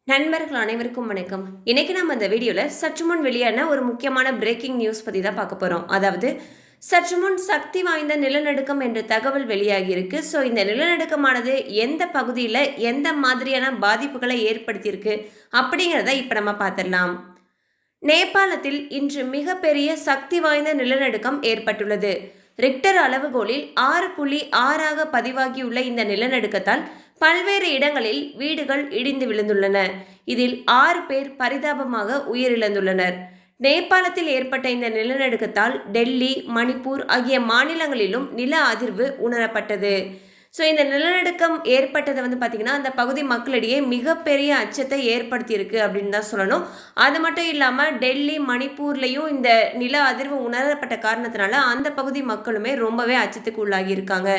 நண்பர்கள் அனைவருக்கும் வணக்கம். இன்னைக்கு நம்ம இந்த வீடியோவில் சற்று முன் வெளியான ஒரு முக்கியமான பிரேக்கிங் நியூஸ் பற்றி தான் பார்க்க போகிறோம். அதாவது சற்று முன் சக்தி வாய்ந்த நிலநடுக்கம் என்ற தகவல் வெளியாகி இருக்கு. ஸோ இந்த நிலநடுக்கமானது எந்த பகுதியில் எந்த மாதிரியான பாதிப்புகளை ஏற்படுத்தியிருக்கு அப்படிங்கிறத இப்போ நம்ம பார்த்துடலாம். நேபாளத்தில் இன்று மிகப்பெரிய சக்தி வாய்ந்த நிலநடுக்கம் ஏற்பட்டுள்ளது. ரிக்டர் அளவுகோலில் 6.6ஆக பதிவாகியுள்ள இந்த நிலநடுக்கத்தால் பல்வேறு இடங்களில் வீடுகள் இடிந்து விழுந்துள்ளன. இதில் 6 பேர் பரிதாபமாக உயிரிழந்துள்ளனர். நேபாளத்தில் ஏற்பட்ட இந்த நிலநடுக்கத்தால் டெல்லி, மணிப்பூர் ஆகிய மாநிலங்களிலும் நில அதிர்வு உணரப்பட்டது. ஸோ இந்த நிலநடுக்கம் ஏற்பட்டதை பார்த்தீங்கன்னா அந்த பகுதி மக்களிடையே மிகப்பெரிய அச்சத்தை ஏற்படுத்தியிருக்கு அப்படின்னு தான் சொல்லணும். அது மட்டும் இல்லாமல் டெல்லி, மணிப்பூர்லேயும் இந்த நில அதிர்வு உணரப்பட்ட காரணத்தினால அந்த பகுதி மக்களுமே ரொம்பவே அச்சத்துக்கு உள்ளாகி இருக்காங்க.